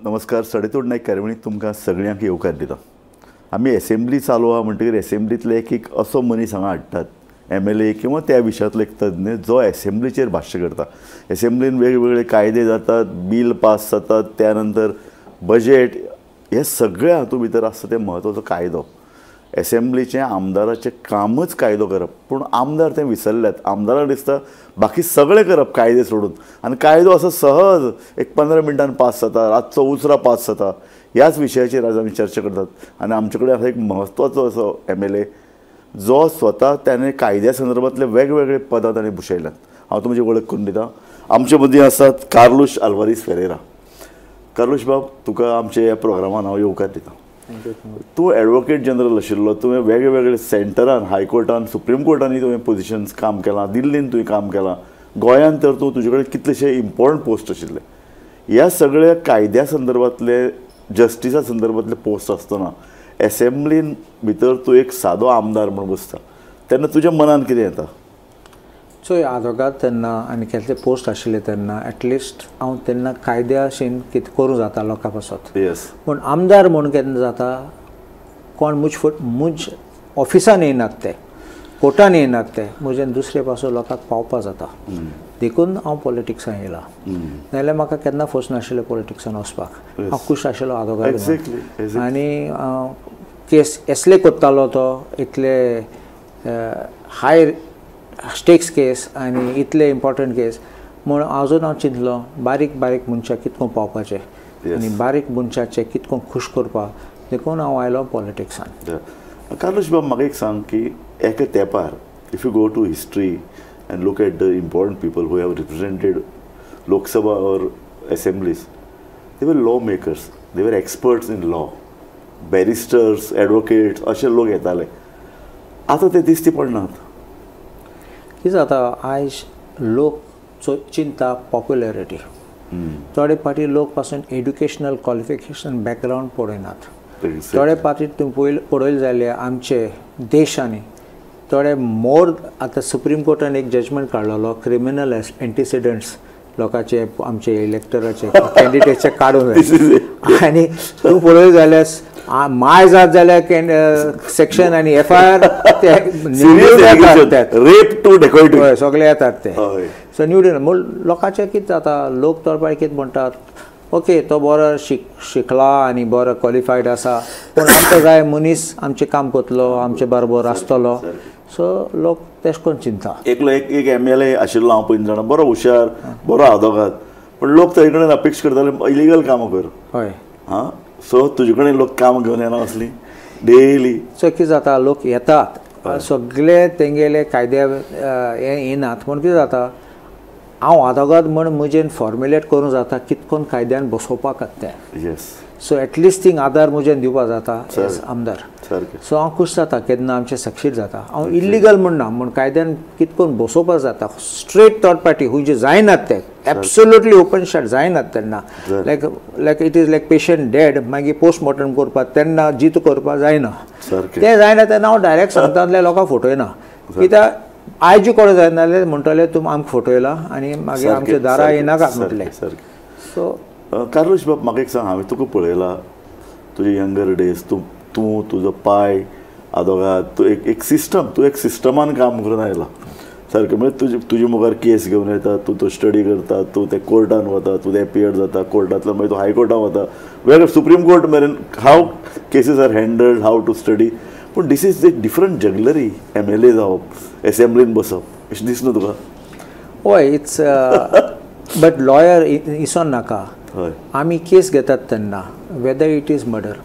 नमस्कार. सडेतोड नायक कार्यावळीक तुमकां सगळ्यांक येवकार दिता. आमी असेंब्ली चालू आहा म्हणटकीर असेंब्लीतले एक असो मनीस हांगा हाडटात, MLA किंवा त्या विशयांतलो एक तज्ञ जो असेंब्लीचेर भाश्य करता. असेंब्लीन वेगवेगळे कायदे जातात, बिल पास जातात, त्यानंतर बजेट, हे सगळे हातूंत भितर आसता ते म्हत्वाचो कायदो. असेंब्लीचें आमदाराचें कामच कायदो करप, पूण आमदार तें विसरल्यात. आमदाराक दिसता बाकी सगळें करप कायदे सोडून, आनी कायदो असो सहज एक 15 मिनटान पास जाता, रातचो उसरा पास जाता. ह्याच विशयाचेर आज आमी चर्चा करतात. आनी आमचे कडेन आसा एक म्हत्वाचो असो MLA जो स्वता त्याने कायद्या संदर्भातले वेगवेगळे पदां ताणें भुशयल्यात. हांव तुमची वळख करून दिता. आमचे मदीं आसात कार्लोस आल्वारीस फेरेरा. कार्लोस बाब, तुका आमच्या ह्या प्रोग्रामान हांव येवकार दिता. तूं एडवोकेट जनरल आशिल्लो, तुवें वेगवेगळे सेंटरान, हायकोर्टान, सुप्रीम कोर्टांनी तुवें पोजिशन्स काम केलां, दिल्लीन तुवें काम केलां, गोंयांत तर तुजे कडेन कितलेशे इम्पॉर्टंट पोस्ट आशिल्ले. ह्या सगळ्या कायद्या संदर्भातले, जस्टिसा संदर्भातले पोस्ट आसतना असेंब्लीन भितर तूं एक सादो आमदार म्हणून बसता तेन्ना तुज्या मनान कितें येता? सो आदवोगाद तेन्ना आनी केसले पोस्ट आशिल्ले तेन्ना एटलिस्ट हांव तेन्ना कायद्याशीन कितें करूं जाता लोकां पासत. पूण आमदार म्हणून केन्ना जाता, कोण मुज ऑफिसान येयनात ते, कोर्टान येयनात ते, म्हजें दुसरे पासून लोकांक पावपा जाता. देखून हांव पॉलिटिक्सान येयलां. नाजाल्यार म्हाका केन्ना फस्ट नाशिल्लें पॉलिटिक्सान वचपाक. हांव खूश आशिल्लो आदवोगाद आनी केस असले कोत्तालो तो, इतले हाय स्टेक्स केस आनी इतले इम्पॉर्टंट केस म्हणून अजून हांव चिंतलो बारीक बारीक मनशाक कितको पावपाचें आनी बारीक मनशाचे कितको खूश करपाक. देखून हांव आयलो पॉलिटिक्सान. कार्लोस बाब, म्हाका एक सांग की एका तेंपार if you go to history and look at the important people who have represented Lok Sabha or assemblies, they were lawmakers, they were experts in law, barristers, advocates, अशे लोक येताले. आता ते दिसती पडनात. कितें जाता, आयज लोक चिंता पॉप्युलॅरिटी. थोडे फावटी लोक पासून एड्युकेशनल क्वॉलिफिकेशन बॅकग्रावंड पळयनात. थोडे फावटी तुम्ही पळयलें जाल्यार आमचे देशांनी थोडे मोर, आतां सुप्रीम कोर्टान एक जजमेंट काडलेलो क्रिमिनल एंटीसिडंट्स लोकांचे, आमचे इलेक्टराचे कॅन्डिडेटचे काडून जाय. आनी तूं पळयलें जाल्यार माय जात जाल्यार सेक्शन आनी FIR रेप टू डेकॉयटी सगळे येतात ते. सो निवडून म्हूण लोकांचें कितें जाता, लोक थोडे फावटी कितें म्हणटात, ओके तो बरो शिकला आनी बरो क्वॉलिफायड आसा, पूण आमकां जाय मनीस आमचें काम करतलो, आमचे बरोबर आसतलो. सो लोक तेश कोन्न चिंता. एक MLA आशिल्लो हांव पयलीं जाणा, बरो हुशार, बरो आदवोगाद, पूण लोक ताजे कडेन अपेक्षा करताले इलिगल कामां कर. हय. हां, सो तुजे कडेन लोक काम घेवन येना असली डेली. सो कितें जाता, लोक येतात सगळे तेंगेले कायद्या हे येनात. पूण कितें जाता, हांव आदवोगाद म्हण म्हजेन फॉर्म्युलेट करूं जाता कितकोन कायद्यान बसोवपाक तें. सो एटलिस्ट थिंग आदार म्हजेन दिवपाक जाता एज आमदार. सो हांव खूश जाता केन्ना आमचें सक्सीड जाता. हांव इल्लिगल म्हणना, म्हण कायद्यान कितकोन बसोवपाक जाता. स्ट्रेट थर्ड पार्टी हुंय जे जायनात ते एब्सोल्युटली ओपन शट जायनात तेन्ना. Like it is like patient dead, मागीर पोस्टमॉर्टम करपाक तेन्ना जितो करपाक जायना. तें जायना तेन्ना हांव डायरेक्ट सांगता आसल्या लोकांक फटयना. कित्याक आयज कोण जाय नाल्यार म्हणटले तुमी आमकां फटयला आनी मागीर आमच्या दारा येनाकात म्हटलें. सो कार्लोस बाब, म्हाका एक सांग, हांवें तुका पळयलां तुजे यंगर डेज, तूं तुजो पाय आदवोगाद, तूं एक सिस्टम, तूं एक सिस्टमान काम करून आयला सारकें. म्हणजे तुजे मुखार केस घेवन येता, तूं तो स्टडी करता, तूं ते कोर्टान वता, तूं ते एपियर्ड जाता, कोर्टांतल्यान मागीर तूं हायकोर्टान वता, वेगळे सुप्रीम कोर्ट मेरेन how cases are handled, how to study. पूण दीस इज एक डिफरंट जगलरी. MLA जावप, असेंब्लीन बसप, अशें दिसना तुका? हय, इट्स बट लॉयर इसन नाका. आमी केस घेतात तेन्ना whether it is murder,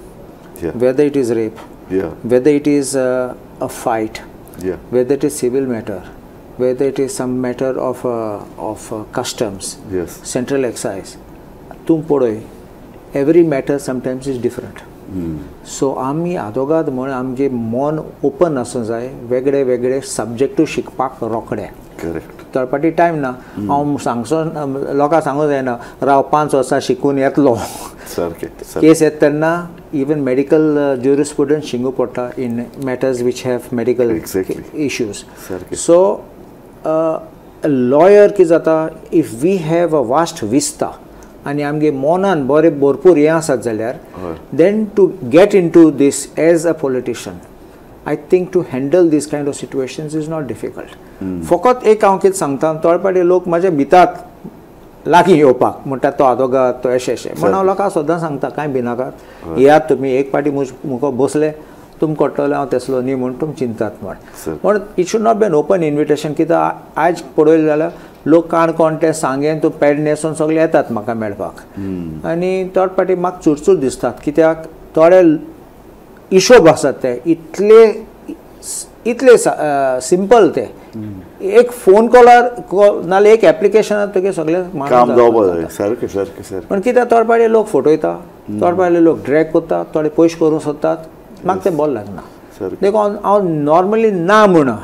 whether it is rape, whether it is a fight, whether it is civil matter, whether it is some matter of customs, central excise, तूं पळय every matter sometimes is different. So आमी आदवोगाद म्हण आमगे मन open आसूं जाय वेगळे वेगळे सब्जेक्टू शिकपाक रोखडे. थोडे फावटी टायम ना. हांव सांगसो लोकांक सांगूंक जायना राव 5 वर्सां शिकून येतलो. केस येता तेन्ना इवन मेडिकल ज्युरिस्प्रुडन्स शिकूंक पडटा in matters which have medical issues. So lawyer कितें जाता, if we have a vast vista आनी आमगे मोनान बरें भरपूर हें आसात जाल्यार then to get into this as a politician I think to handle this kind of situations is not difficult. फकत एक हांव कितें सांगता थोडे फावटी लोक म्हाज्या भितात लागीं येवपाक म्हणटात तो आदोगाद तो अशें अशें म्हण हांव लोकांक सदां सांगता कांय भिनाकात येयात तुमी एक पाटी मुको बसले तुम कोट्टले हांव तेसलो न्ही म्हूण तुमी चिंतात म्हण it should not B an open invitation कित्याक आयज पळयलें जाल्यार लोक काणकोण ते सांगेन तूं पॅड न्हेसून सगळे येतात म्हाका मेळपाक आनी थोडे फावटी म्हाका चुरचूर दिसतात कित्याक थोडे हिशोब आसात ते इतले सिंपल ते एक फोन कॉलार नाल्यार एक एप्लिकेशनार तुगे सगळे पण कित्याक थोडे फावटी लोक फटयता थोडे फावटी लोक ड्रॅग करतात थोडे पयशे करूंक सोदतात म्हाका तें बरें लागना देखून हांव नॉर्मली ना म्हणा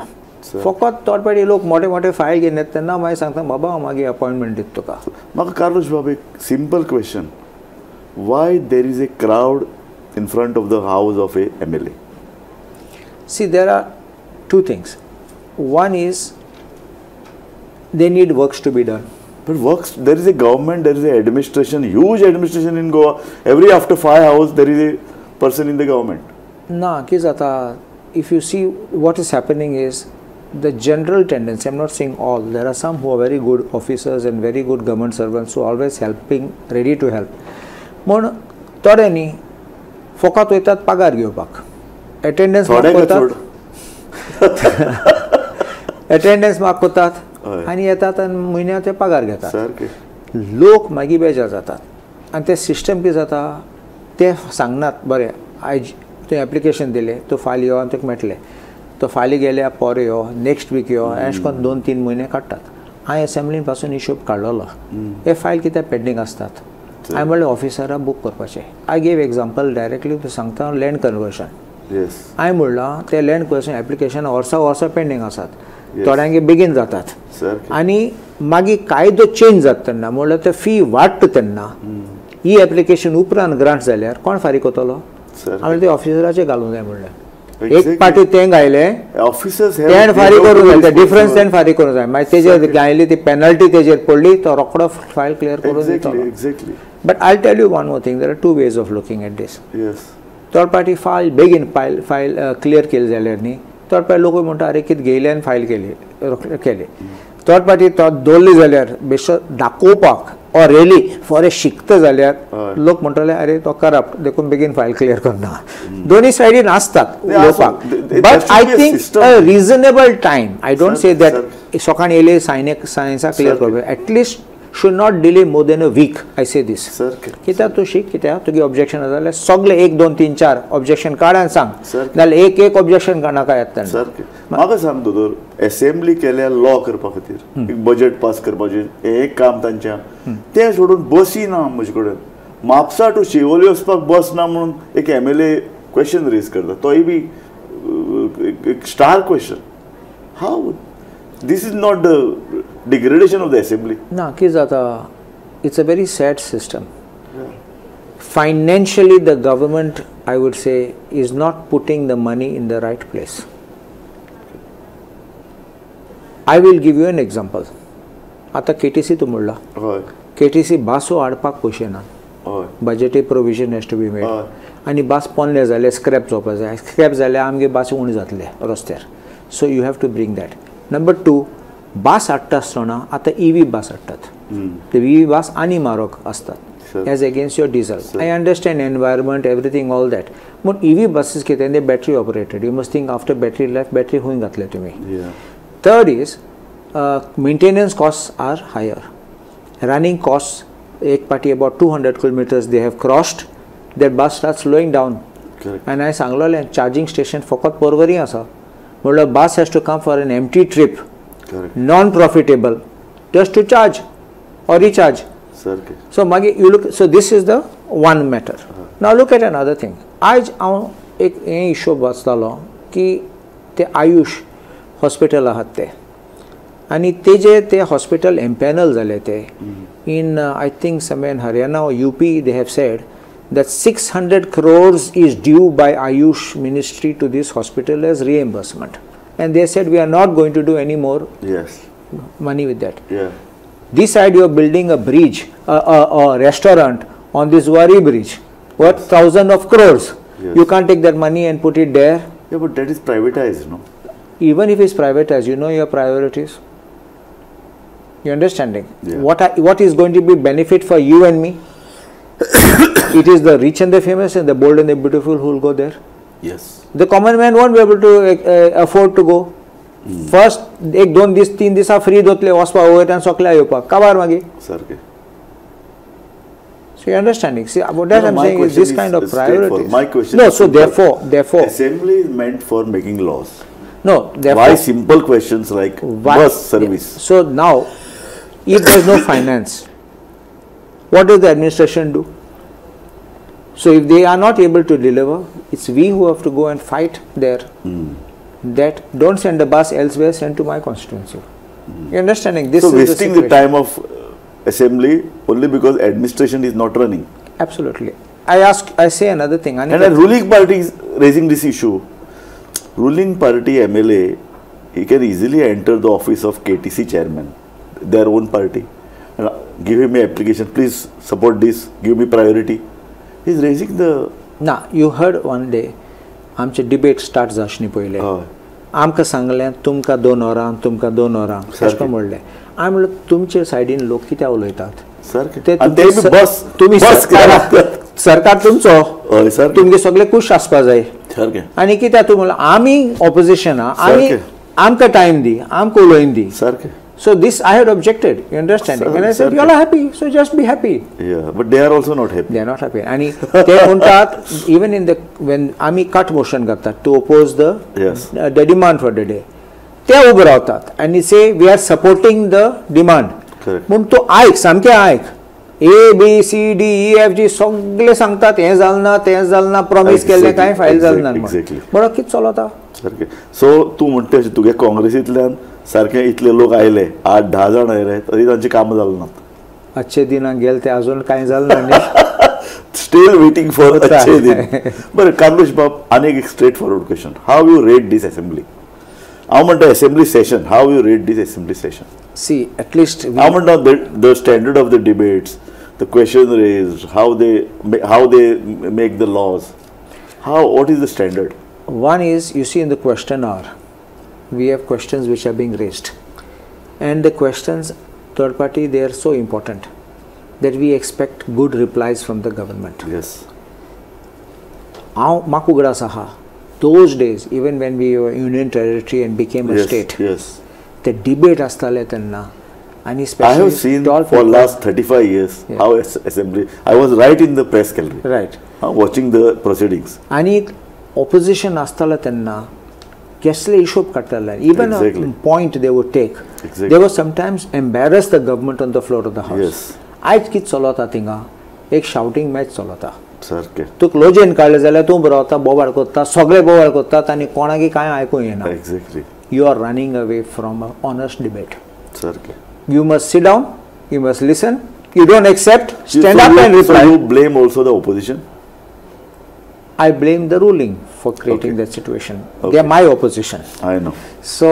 फकत थोडे फावटी लोक मोठे मोठे फायल घेवन येता तेन्ना मागीर सांगता बाबा हांव मागीर अपॉयंटमेंट दिता तुका. म्हाका कार्लोस बाबा एक simple question Y there is a crowd in front of the house of a MLA? See, there are two things. One is they need works to be done. But works, there is a government, there is a administration, huge administration in Goa. Every after 5 hours there is a person in the government. No, Kizata, if you see what is happening is the general tendency, I'm not saying all, there are some who are very good officers and very good government servants who are always helping, ready to help. But थोड्यांनी फकत वयतात पगार घेवपाक एटेंडन्स mark करतात एटेंडन्स mark करतात आनी येतात आनी म्हयन्याक ते पगार घेतात. लोक मागीर बेजार जातात आनी ते सिस्टम कितें जाता ते सांगनात बरें आयज तुवें एप्लिकेशन दिलें तूं फाल्यां यो आनी तुका मेळटलें तो फाल्यां गेल्या पोर यो नेक्स्ट वीक यो अशें करून 2-3 म्हयने काडटात. हांवें एसेंब्लीन पासून हिशोब काडलेलो हे फायल कित्याक पेंडींग आसतात हांवें म्हणलें ऑफिसराक बूक करपाचें. आय गेव एग्जांपल डायरेक्टली सांगता लँड कन्वर्शन हांवें म्हणलां ते लँड कन्वर्शन एप्लिकेशन वर्सां पेंडींग आसात थोड्यांगे बेगीन जातात आनी मागीर कायदो चेंज जाता तेन्ना म्हणल्यार ते फी वाडटा तेन्ना ही एप्लिकेशन उपरांत ग्रांट जाल्यार कोण फारीक करतलो हांवें ते ऑफिसराचेर घालूंक जाय म्हणलें एक पाटी तें गायलें ऑफिसर्स तें फारीक करूंक जाय डिफरन्स तें फारीक करूंक जाय मागीर तेजेर गायली ती पेनल्टी तेजेर पडली तो रोखडो फायल क्लियर करून दितलो. But I'll tell you one more thing. There are two ways of looking at this. Yes. Third party file begin file clear केले जाल्यार न्ही थर्ड पार्टी लोक म्हणटा अरे कितें घेयले आनी फायल केली थर्ड पार्टी तो दवरली जाल्यार बेश्टो दाखोवपाक और रेली फॉर ए शिकता जाल्यार लोक म्हणटले अरे तो करप्ट देखून बेगीन फायल क्लियर करना. दोन्ही सायडीन आसतात उलोवपाक but I think a reasonable time I don't say that सकाळी येयले सायन्सा क्लियर करपाक at least should not delay more than a week. I say this. कित्याक तूं शिक कित्याक तुगे ऑब्जेक्शन जाल्यार सगळे 1, 2, 3, 4 ऑब्जेक्शन काड आनी सांग जाल्यार एक ऑब्जेक्शन काडनाका येता म्हाका सांग दोतोर असेंब्ली केल्या लॉ करपा खातीर एक बजेट पास करपाचें एक काम तांचें तें सोडून बसी ना म्हजे कडेन म्हापसा टू शिवोली वचपाक बस ना म्हणून एक MLA क्वेश्चन रेज करता तोय बी एक star question how this is not the degradation of the assembly. No, Kizata, it's a very sad system. Financially, the government, I would say, is not putting the money in the right place. I will give you an example. आता KTC तू म्हणला KTC बासो हाडपाक पयशे ना बजेटी provision has to be made आनी बास पोन्ने जाले स्क्रॅप जावपाक जाय स्क्रॅप जाल्यार आमगे बास उणी जातले रस्त्यार so you have to bring that. Number 2 bus हाडटा आसतना आतां EV बास हाडटात ते EV बास आनी म्हारग आसतात as against your diesel. I understand environment everything all that पूण EV बसीस कितें ते battery operated you must think after battery life battery खंय घातले तुमी. Third is maintenance cost are higher running cost एक पाटी about 200 kilometers they have crossed that bus starts slowing down. Correct. And I सांगलोलें charging station फकत परवरी आसा म्हणल्यार bus has to come for an empty trip. Correct. Non-profitable just to charge or recharge. So मागीर you look so this is the one matter. Now look at another thing. आज हांव एक हे issue वाचतालो की ते आयुष हॉस्पिटल आहात ते आनी तेजे ते हॉस्पिटल एम्पॅनल जाले ते in I think somewhere in Haryana or UP they have said that 600 crores is due by Ayush ministry to this hospital as reimbursement and they said we are not going to do any more money with that. This side you are building a bridge, a restaurant on this Wari bridge, worth thousands of crores. Yes. You can't take that money and put it there. Yeah, but that is privatized, no? Even if it's privatized, you know your priorities. You understanding? Yeah. What is going to be benefit for you and me? It is the rich and the famous and the bold and the beautiful who will go there. Yes. The common man won't be able to afford to go. First, एक दोन this तीन दिसा free दोतले वचपा वयल्यान सोकल्या येवपाक काबार मागीर. Sarke. So you understanding? See, what that I'm saying is this kind of priorities. My question no, is so simple. therefore. Assembly is meant for making laws. No, therefore. Why simple questions like bus service? Yeah. So now, if there is no finance, what does the administration do? So if they are not able to deliver, it's we who have to go and fight there. That don't send the bus elsewhere, send to my constituency. You understanding? This so is wasting the time of assembly only because administration is not running. Absolutely. I say another thing. And a ruling party is raising this issue. Ruling party MLA, he can easily enter the office of KTC chairman, their own party, and give him an application. Please support this. Give me priority. He is raising the. Now you heard one day. आमचे debate start जावचनी पयले आमकां सांगलें तुमकां 2 वरां तुमकां 2 वरां अशें म्हणलें हांवें म्हणलें तुमचे सायडीन लोक कित्याक उलयतात ते तुमी सरकार तुमचो तुमगे सगळे खूश आसपा जाय आनी कित्याक तुमी म्हणलें आमी ऑपोजिशन आमी आमकां टायम दी आमकां उलोवन दी So this I had objected, you understand? And I said, you all are happy, so just be happy. Yeah, but they are also not happy. They are not happy. And they want even in the when Ami cut motion got to oppose the the demand for the day. They are and he say we are supporting the demand. Correct. But to aik, samke aik. A, B, C, D, E, F, G, सगळे सांगतात हे जालना ते Jalna promise केले काय file Jalna exactly बरो कित चलता सारके सो तूं म्हणटा तुगे काँग्रेसींतल्यान सारखे इतले लोक आयले 8-10 जाण आयले तरी तांची कामां जाली नात अच्छे दिनाक गेले ते अजून कांय जालें ना स्टील वेटिंग फॉर अच्छे दिन बरें कार्लोश बाब आनी एक straightforward question how you rate this assembly हांव म्हणटा assembly session how you rate this assembly session see at least हांव म्हणटा the standard of the debates the question raised, how they make the laws, what is the standard? One is, you see in the question hour, we have questions which are being raised, and the questions, third party, they are so important that we expect good replies from the government. Yes. Makugada Saha, those days, even when we were union territory and became a state, the debate astale tanna. I have seen for last 35 years how assembly. I was right in the press gallery. Right. Watching the proceedings. And opposition astala tenna kesle issue kattala. Even a point they would take. Exactly. They were sometimes embarrass the government on the floor of the house. Yes. Aaj kit chalota tinga ek shouting match chalota. सारके तू क्लोजन काढले जाल्यार तूं बरो होता बोवाळ कोत्ता सगळे बोवाळ कोत्तात आनी कोणाकी कांय आयकूं येना. Exactly. You are running away from an honest debate. सारके You must sit down, you must listen, you don't accept, stand up and reply. So you blame also the opposition? I blame the ruling for creating that situation. They are my opposition. I know. So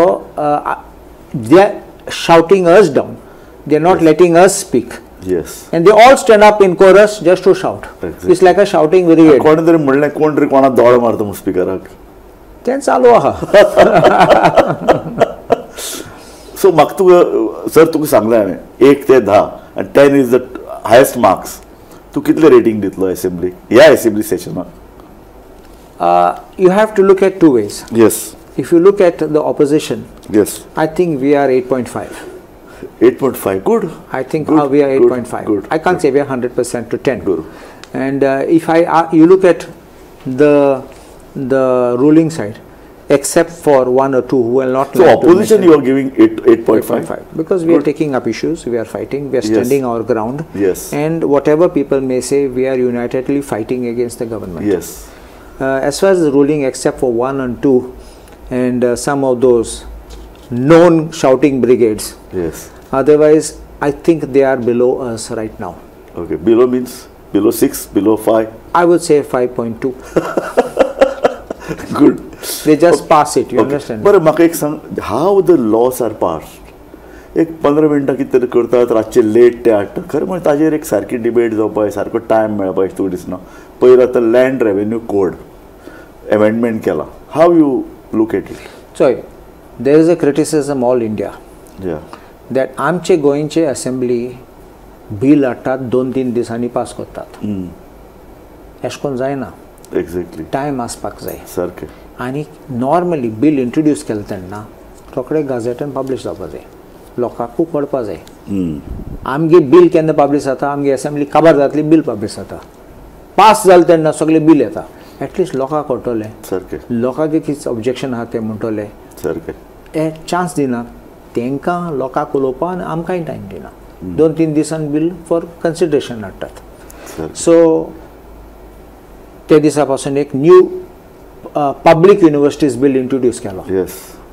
they are shouting us down. They are not letting us speak. Yes. And they all stand up in chorus just to shout. Exactly. It's like a shouting brigade. कोण तरी म्हणले कोण तरी कोणा दोळ मारता स्पीकराक. तें चालू आहा. So म्हाका तुका सर तुका सांगलें हांवें 1 ते 10 and 10 is the highest marks. तूं कितले रेटिंग दितलो असेंब्ली ह्या assembly सेशनाक? You have to look at two ways. Yes. If you look at the opposition, yes, I think we are 8.5. 8.5, good. I think we are 8.5. Good. I can't say we are 100% to 10. Good. And if you look at the ruling side, except for 1 or 2 who will not. So opposition you are giving 8.5 because we are taking up issues, we are fighting, we are standing our ground. Yes. And whatever people may say, we are unitedly fighting against the government. Yes. As far as the ruling, except for 1 and 2, and some of those known shouting brigades. Yes. Otherwise, I think they are below us right now. Okay. Below means below 6, below 5. I would say 5.2. Good. They just pass it, you understand? But how the laws are passed? एक 15 मिनटां कितें तरी करतात, रातचे late ते हाडटा. खरें म्हणजे ताजेर एक सारकी डिबेट जावपाक, सारको टायम मेळपाक अशें तुका दिसना. पयर आतां लँड रेवेन्यू कोड अमेंडमेंट केला. How you look at it? चोय, there is a criticism all India that आमचे गोंयचे असेंब्ली बील हाडटात 2-3 दिसांनी पास करतात. अशें करून जायना. एक्झॅक्टली टायम आसपाक जाय सारकें. आनी नॉर्मली बील इंट्रोड्यूस केलें तेन्ना रोखडे गाजेटान पब्लीश जावपाक जाय, लोकांकूय कळपाक जाय. आमगे बील केन्ना पब्लीश जाता, आमगे असेंब्ली काबार जातली, बील पब्लीश जाता. पास जालें तेन्ना सगळें बील येता. एटलिस्ट लोकांक कळटलें, सारकें. लोकांचे कितें ऑब्जेक्शन आहा ते म्हणटले. सारकें. हे चान्स दिनात तांकां लोकांक उलोवपाक आनी आमकांय टायम दिना. 2-3 दिसान बील फॉर कन्सिडरेशन हाडटात. सो ते दिसा पासून एक new public universities bill introduce केलो.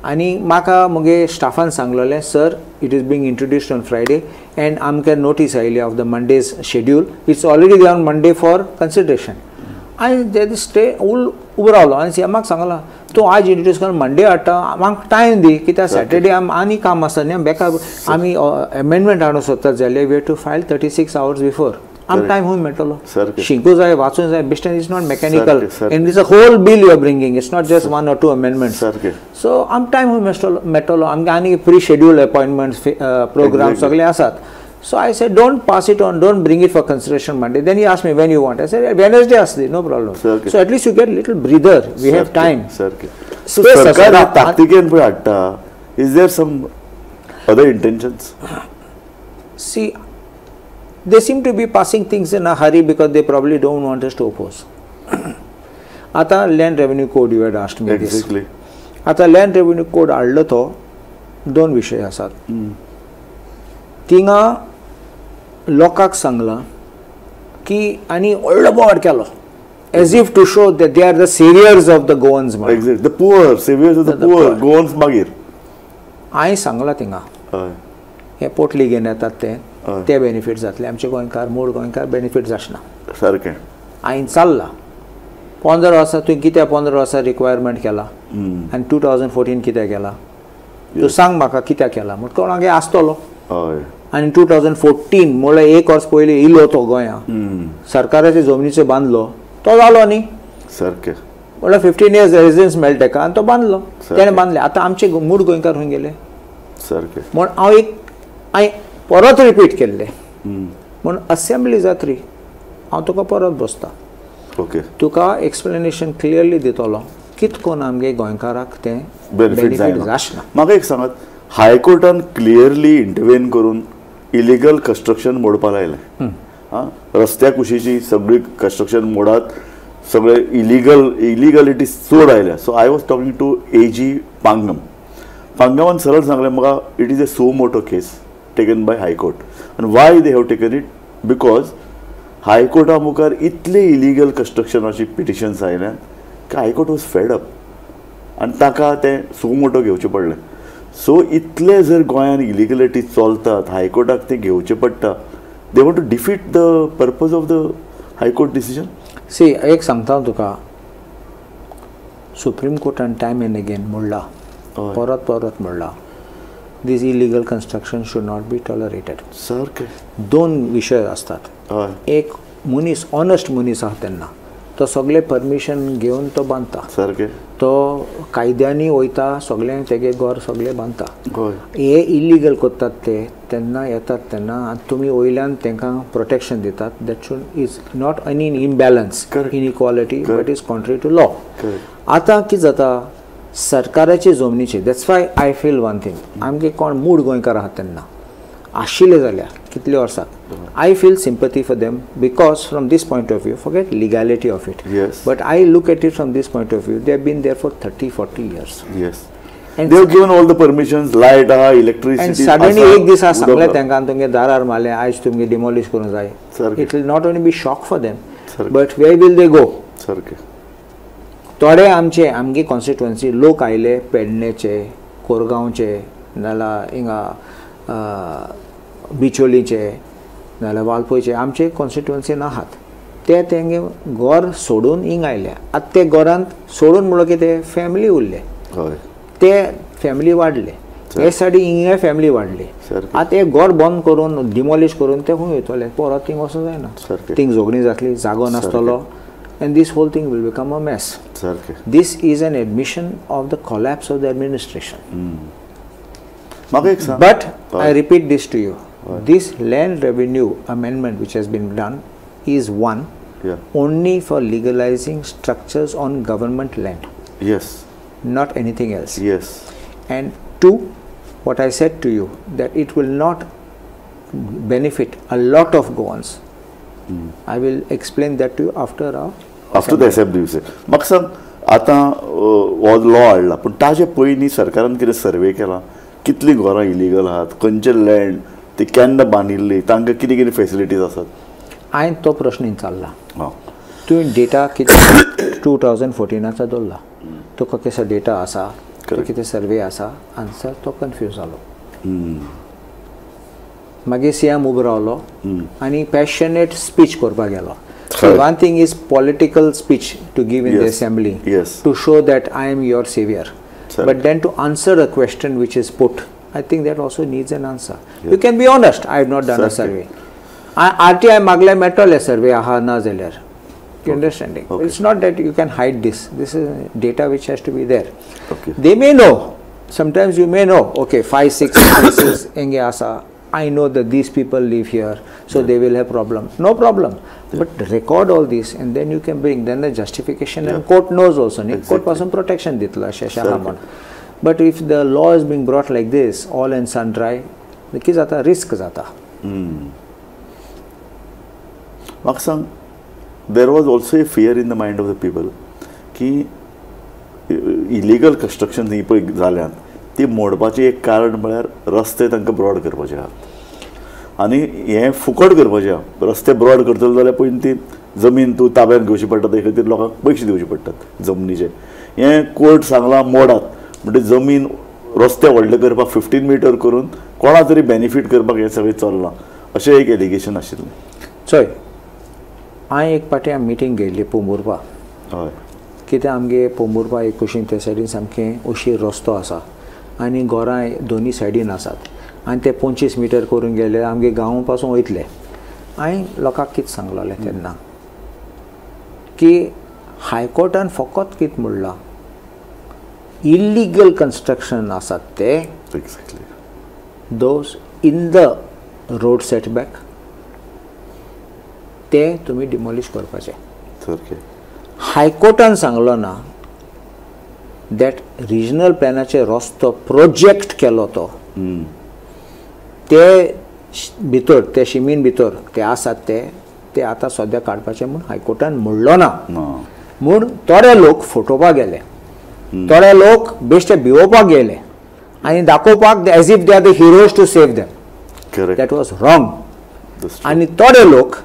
आनी म्हाका म्हगे स्टाफान सांगलेलें, sir it is being introduced on Friday and आमकां नोटीस आयली of the Monday's schedule. It's already given Monday for consideration. आनी ते स्टे उबो रावलो आनी सीएमाक सांगला, तूं आज इंट्रोड्यूस कर, मंडे हाडटा, म्हाका टायम दी, कित्याक सॅटर्डे आनी काम आसता न्ही. बेकार आमी अमेंडमेंट हाडूंक सोदतात जाल्यार we have to file 36 hours before. आमकां टायम खूंय मेळटलो, शिंकूं जाय, वाचूंक जाय. बेश्टें is not mechanical and it's a whole bill you are bringing. It's not just 1 or 2 amendments. So आमकां टायम खूंय मेळटलो. आमकां आनी प्री शेड्यूल अपॉयंटमेंट्स प्रोग्राम सगळे आसात. So I said, don't pass it on, don't bring it for consideration Monday. Then he asked me, when you want? I said, Wednesday asli, no problem. So at least you get a little breather. We have time. So Sarkar tactican put hatta. Is there some other intentions? See, they seem to be passing things in a hurry because they probably don't want us to oppose. Ata land revenue code you had asked me this. Exactly. Ata land revenue code हाडलो तो 2 विशय आसात. थिंगा लोकांक सांगलां की आनी व्हडलो board Kelo as if to show that they are the saviors of the Goans. Exactly. The poor, saviors of the poor. Goans मागीर. हांवें सांगलां थिंगा हे पोटली घेवन येतात ते बेनिफीट जातले. आमचे गोंयकार मूळ गोंयकार बेनिफीट जाचना. सारकें. हांवें चालला 15 वर्सां तुवें कित्याक 15 वर्सां रिक्वायरमेंट केला आनी 2014 कित्याक केला, तूं सांग म्हाका कित्याक केला. म्हण कोणागे आसतलो. आनी 2014 म्हळ्यार 1 वर्स पयलीं येयलो तो गोंयां, सरकाराचे जमनीचो बांदलो, तो जालो न्ही. सारकें. म्हळ्यार 15 years रेजिडेंस मेळटा ताका आनी तो बांदलो, तेणें बांदले. आतां आमचे मूळ गोंयकार खंय गेले. सारकें. म्हण हांवें परत रिपीट केल्लें. म्हण असेंब्ली जातरी हांव तुका परत बसता. ओके. तुका एक्सप्लेनेशन क्लियरली दितलो कित कोन आमगे गोंयकाराक तें बेनिफीट जाचना. म्हाका एक सांगात, हायकोर्टान क्लियरली इंटरवेन करून इलिगल कन्स्ट्रक्शन मोडपा लायलें. रस्त्या कुशीची सगळी कन्स्ट्रक्शन मोडात, सगळे इलिगलिटी चड आयल्या. So I was talking to AG Pangam. पांगमान सरळ सांगलें म्हाका, it is a suo motu case taken by high court. आनी why they have taken it? Because हायकोर्टा मुखार इतले इलिगल कन्स्ट्रक्शनाची पिटिशन्स आयल्यात की हायकोर्ट वॉज फेड अप आनी ताका तें सो मोटो घेवचें पडलें. सो इतले जर गोंयान इलिगलिटी चलतात, हायकोर्टाक ते घेवचे पडटा. They want to defeat the purpose of the high court decision. सी एक सांगता तुका, सुप्रीम कोर्टान टायम एंड अगेन म्हणला, परत म्हणला, this illegal construction should not be tolerated. सारकें. 2 विशय आसतात. एक मनीस, ऑनेस्ट मनीस आहा तेन्ना तो सगळे परमिशन घेवन तो बांदता. सारकें. तो कायद्यांनी वयता, सगळें तेगे घर सगळें बांदता. हे इलिगल करतात ते तेन्ना येतात तेन्ना तुमी वयल्यान तांकां प्रोटेक्शन दितात. That should is not any imbalance, inequality, but is contrary to law. आतां कितें जाता, सरकाराचे जमनीचे. That's why I feel one thing, आमगे कोण मूळ गोंयकार आहात तेन्ना आशिल्ले जाल्यार कितले वर्सां, I feel sympathy for them because from this point of view, forget legality of it. Yes. But I look at it from this point of view. They have been there for 30-40 years. Yes. And they have given all the permissions, light, electricity. And suddenly एक दिसा सांगले तांकां तुमगे दारार मारले, आयज तुमगे demolish करूंक जाय. It will not only be shock for them, but where will they go? सारकें. थोडे आमगे कॉन्स्टिट्युएन्सी लोक आयले, पेडणेचे, कोरगांवचे, नाल्यार हिंगा बिचोलीचे, नाल्यार वालपयचे, आमचे कॉन्स्टिट्युएन्सीन आहात. ते तेंगे घर सोडून हिंग आयले. आतां ते घरांत सोडून म्हणलो की ते फॅमिली उरले, ते फॅमिली वाडले. हे सायडी हिंगा फॅमिली वाडली आतां एक घर बंद करून डिमॉलिश करून ते खंय वयतले परत थिंग वचूं जायना थिंग जोगणी जातली जागो नासतलो and this whole thing will become a mess. This is an admission of the collapse of the administration. But I repeat this to you. This land revenue amendment which has been done is one only for legalizing structures on government land. Yes. Not anything else. Yes. And two, what I said to you, that it will not benefit a lot of Goans. I will explain that to you after the assembly. म्हाका सांग आतां हो law हाडला पूण ताजे पयलीं सरकारान कितें सर्वे केला कितलीं घरां इलिगल आहात खंयचे लँड ती केन्ना बांदिल्ली तांकां कितें कितें फेसिलिटीज आसात हांवें तो प्रश्न विचारला तुवें डेटा कितें 2014चा दवरला तुका कसो डेटा आसा कितें सर्वे आसा आन्सर तो कन्फ्यूज जालो मागीर सीएम उबो रावलो आनी पॅशनेट स्पीच करपाक गेलो. So one thing is political speech to give in the assembly to show that I am your savior. But then to answer a question which is put, I think that also needs an answer. You can be honest, I have not done a survey. RTI magle metole survey aha na zalyar. You understanding? It's not that you can hide this. This is data which has to be there. They may know. Sometimes you may know. Okay, 5-6 places enge asa. I know that these people live here, so they will have problems. No problem. But record all this and then you can bring then the justification and court knows also. Court person protection ditla shesha. But if the law is being brought like this, all and sundry, the kids ata risk zata. Maksang, there was also a fear in the mind of the people ki illegal construction ही पळय जाल्यात ती मोडपाचें एक कारण म्हळ्यार रस्ते तांकां broad करपाचे आहात आनी हें फुकट करपाचें आहा रस्ते ब्रॉड करतलो जाल्यार पयलीं ती जमीन तूं ताब्यात घेवची पडटा ते खातीर लोकांक पयशे दिवचे पडटात जमनीचे हें कोर्ट सांगलां मोडात म्हणजे जमीन रस्ते व्हडले करपाक 15 मीटर करून कोणा तरी बेनिफीट करपाक हें सगळें चल्लां अशें एक एलिगेशन आशिल्लें. चोय हांवें एक पाटी मिटींग घेतली पोंबुरपा हय कित्याक आमगे पोंबुरपा एक कुशीन ते सायडीन सामकें उशीर रस्तो आसा आनी घरां दोनी सायडीन आसात आनी ते 25 मीटर करून गेले आमगे गांवा पासून वयतले. हांवें लोकांक कितें सांगलोलें तेन्ना की हायकोर्टान फकत कितें म्हणलां इल्लीगल कंस्ट्रक्शन आसात ते those in the road setback ते तुमी डिमॉलिश करपाचे. हायकोर्टान सांगलो ना दॅट रिजनल प्लॅनाचे रस्तो प्रोजेक्ट केलो तो ते भितर ते शिमीन भितर ते आसात ते आतां सद्या काडपाचे म्हूण हायकोर्टान म्हणलो ना म्हूण थोडे लोक फटोवपाक गेले थोडे लोक बेश्टे भिवोवपाक गेले आनी दाखोवपाक as if they are the heroes to save them. That was wrong आनी थोडे लोक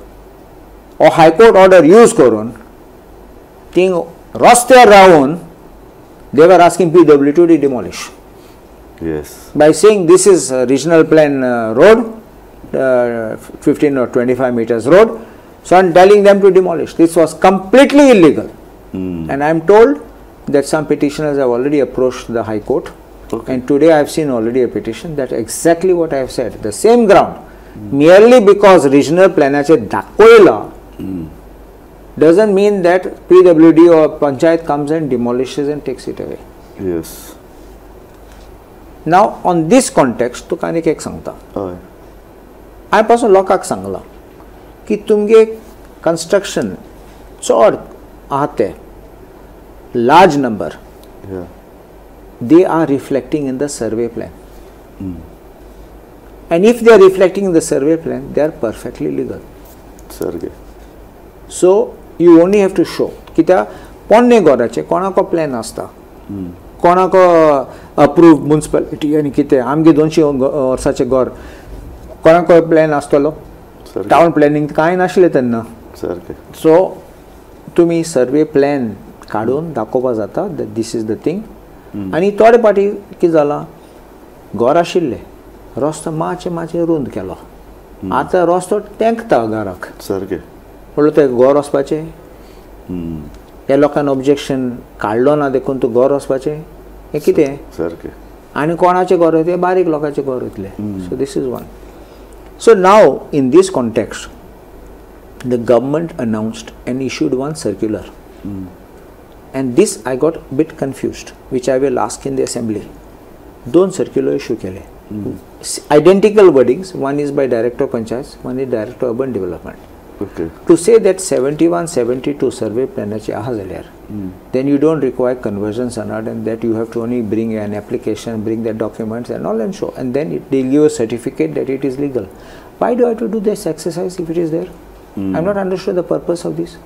हो हायकोर्ट ऑर्डर यूज करून थिंग रस्त्यार रावन they were asking PW to demolish. Yes. By saying this is a regional plan road, 15 or 25 meters road, so I'm telling them to demolish. This was completely illegal. And I'm told that some petitioners have already approached the High Court. And today I've seen already a petition that exactly what I have said. The same ground, merely because regional plan ache dakoila, doesn't mean that PWD or Panchayat comes and demolishes and takes it away. Yes. Now, on this context, tu kanik ek sangta. I pasun lokak sangla ki tumge construction chod ahate large number. They are reflecting in the survey plan. And if they are reflecting in the survey plan, they are perfectly legal. So you only have to show कित्या पोन्ने घराचे कोणाको plan आसता कोणाको approved municipality आनी कितें आमगे 200 वर्साचें घर कोणाको plan आसतलो town planning कांय नाशिल्लें तेन्ना. सो तुमी सर्वे प्लॅन काडून दाखोवपा जाता that this is the thing आनी थोडे पाटी कितें जालां घर आशिल्लें रस्तो मातशें रुंद केलो आतां रस्तो तेंकता घराक म्हणून ते घर वचपाचें हे लोकांनी ऑब्जेक्शन काडलो ना देखून तूं घर वचपाचें हें कितें आनी कोणाचे घर वयतले बारीक लोकांचे घर वयतले so this is one so now in this context the government announced and issued one circular and this I got a bit confused which I will ask in the assembly दोन सर्क्युलर इश्यू केले identical wordings one is by director of panchayat one is director of urban development to say that 71-72 survey planaचे आहा जाल्यार then you don't require conversions and that you have to only bring an application bring the documents and all and show and then they'll give a certificate that it is legal. Why do I have to do this exercise if it is there? I'm not understood the purpose of this.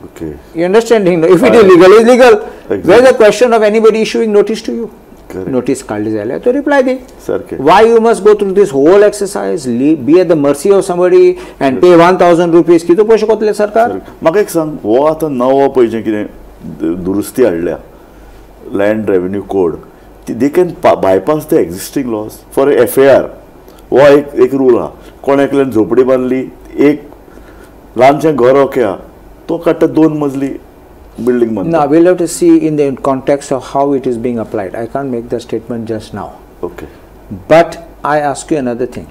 Okay. You understanding? If it is legal, it's legal. Exactly. Where's the question of anybody issuing notice to you? Correct. Notice काढली जाल्यार तो reply they. Sir, why you must go through this whole exercise? Be at the mercy of somebody and pay 1,000 rupees. किती पैसे कोतले सरकार? म्हाका एक सांग हो आतां नवो पयशे कितें दुरुस्ती हाडल्या land revenue code they can bypass the existing laws for FAR हो एक रूल आहा कोण एकल्यान झोपडी बांदली एक ल्हानशें घर ओके आहा तो काडटा 2 मजली बिल्डिंग बांदता. Now we'll have to see in the context of how it is being applied. I can't make the statement just now. Okay. But I ask you another thing.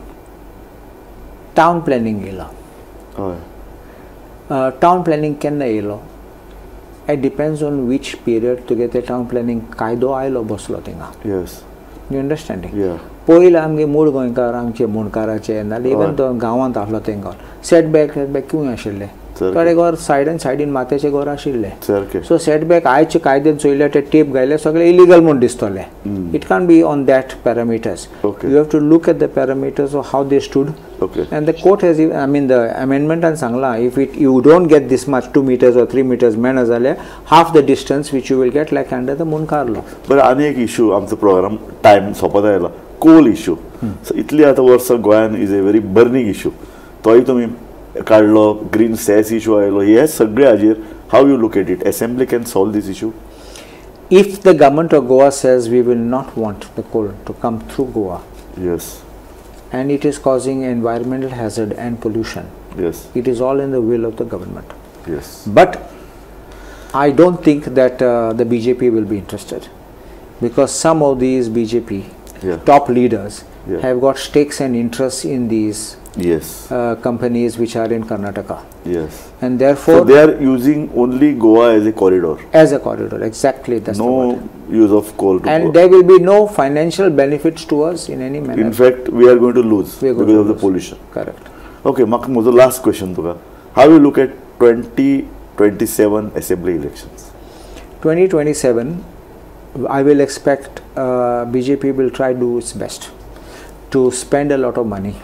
Town planning येयला. Town planning केन्ना येयलो? It depends on which period to get the town planning कायदो आयलो बसलो थिंगा. Yes. You understanding? Yeah. पयले आमगे मूळ गोंयकार आमचे मुणकाराचे नाल्यार इवन तो गांवांत आहलो तेंगा सेटबॅक किंय आशिल्ले थोडे घर सायडीन माथ्याचे घर आशिल्ले सो सेटबॅक आयचे कायद्यान चोयले ते टेप घायले सगळे इलिगल म्हूण दिसतले it can be on that parameters you have to look at the parameters of how they stood and the court has I mean the amendment and sangla if you don't get this much 2 meters or 3 meters mena zale half the distance which you will get like under the munkar law. But ani ek issue amcha program time sopat ayla coal issue so itli ata वर्सा गोयान is a very burning issue तोय तुमी काडलो green cess issue aylo हे सगळे हाजेर how you look at it assembly can solve this issue if the government of Goa says we will not want the coal to come through Goa. Yes. And it is causing environmental hazard and pollution. Yes. It is all in the will of the government. Yes. But I don't think that the BJP will be interested because some of these BJP top leaders have got stakes and interests in these companies which are in Karnataka. Yes. And therefore so they are using only Goa as a corridor. As a corridor, exactly. That's no use of coal to and Goa. There will be no financial benefits to us in any manner. In fact, we are going to lose because of the pollution. Correct. Okay, my last question to how you look at 2027 assembly elections? 2027, I will expect BJP will try to do its best to spend a lot of money.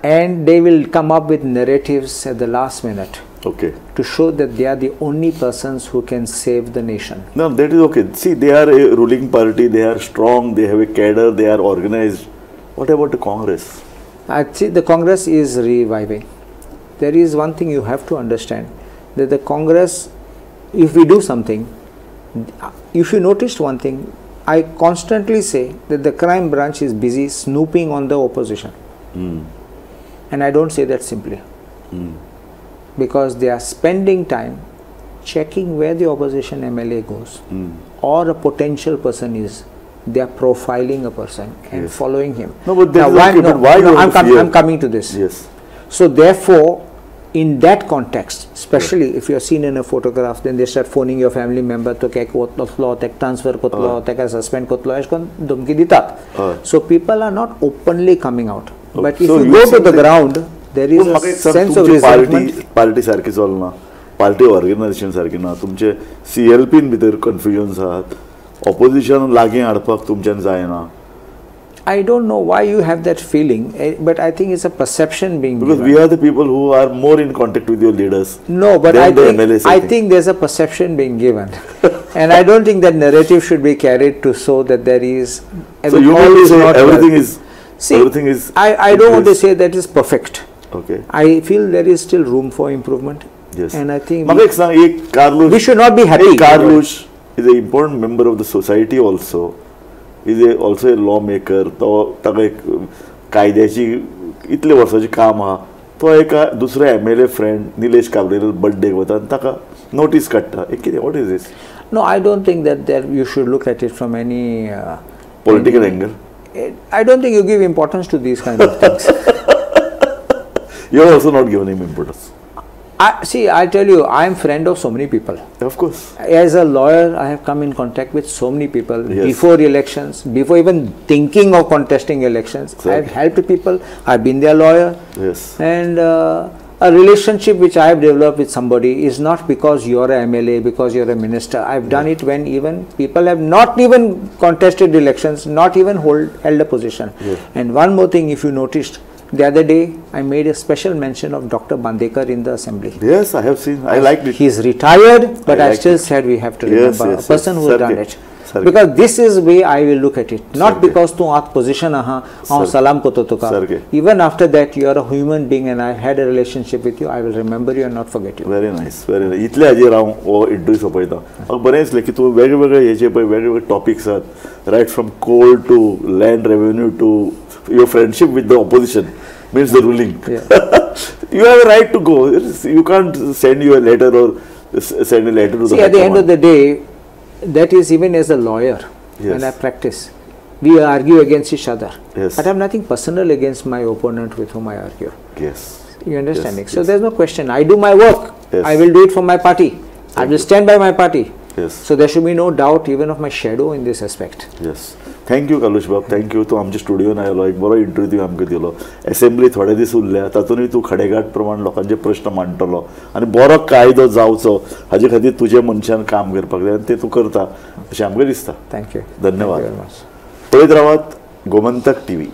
And they will come up with narratives at the last minute to show that they are the only persons who can save the nation. No, that is okay. See, they are a ruling party, they are strong, they have a cadre, they are organized. What about the Congress? I see the Congress is reviving. There is one thing you have to understand, that the Congress, if we do something, if you noticed one thing, I constantly say that the crime branch is busy snooping on the opposition. And I don't say that simply. Because they are spending time checking where the opposition MLA goes or a potential person is. They are profiling a person and following him. No, but why I'm coming to this. Yes. So therefore, in that context, especially if you are seen in a photograph, then they start phoning your family member to take transfer kotlo, take suspend kotlo, dumki ditat. So people are not openly coming out. But if you go to the ground, there is a sense of resentment. Party सारखी चलना, party organization सारखी ना, तुमचे CLP भितर confusions आहात, opposition लागीं हाडपाक तुमच्यान जायना. I don't know why you have that feeling, but I think it's a perception being because given. We are the people who are more in contact with your leaders. No, but I think there's a perception being given. And I don't think that narrative should be carried to show that there is... So you want to say everything is... See, everything is... I don't want to say that is perfect. Okay. I feel there is still room for improvement. Yes. And I think... we should not be happy. Carlush is an important member of the society also. Is also a lawmaker. तो ताका कायद्याची इतले वर्सांची काम आहा तो एका दुसऱ्या MLA फ्रेंड निलेश काब्रेल बर्थडे वता आनी ताका नोटीस काडटा एक कितें what is this No, I don't think that you should look at it from any political angle. I don't think you give importance to these kind of things. You have also not given him importance. See, I tell you, I am friend of so many people. Of course. As a lawyer, I have come in contact with so many people Yes. before elections, before even thinking of contesting elections. Exactly. I have helped people. I've been their lawyer. Yes. And a relationship which I have developed with somebody is not because you're a MLA, because you're a minister. I've done it when even people have not even contested elections, not even held a position. Yes. And one more thing, if you noticed, the other day I made a special mention of Dr. Bandekar in the assembly. Yes, I have seen. I liked it. He's retired, but I liked still it. said we have to Yes, remember yes, a person yes. who has Sarke. done it. Sarke. Because this is the way I will look at it. Not Sarke. because tu at position aha, Sarke. salam koto toka. Sarke. Even after that, you are a human being and I had a relationship with you. I will remember you and not forget you. Very nice, very nice. इतले हाजेर हांव हो interview सोंपयता म्हाका बरें दिसलें की तूं वेगवेगळे हेचे पळय वेगवेगळे टॉपिक्स आसात right from coal to land revenue to your friendship with the opposition means the ruling. You have a right to go. You can't send you a letter or send a letter to See, the at the end of the day, that is even as a lawyer, Yes. when I practice, we argue against each other. Yes. But I have nothing personal against my opponent with whom I argue. Yes. You understand? Yes, So yes. there's no question. I do my work. Yes. I will do it for my party. I will stand by my party. Yes. So there should be no doubt even of my shadow in this aspect. Yes. Thank you कालूश बाब thank you तूं आमच्या स्टुडियोन आयलो एक बरो interview आमकां दिलो assembly थोडे दीस उरल्या तातूंतय तूं खडेगाठ प्रमाण लोकांचे प्रश्न मांडटलो आनी बरो कायदो जावचो हाजे खातीर तुजे मनशान काम करपाक जाय आनी तें तूं करता अशें आमकां दिसता Thank you. धन्यवाद Thank you very much. पळयत रावात गोमंतक TV.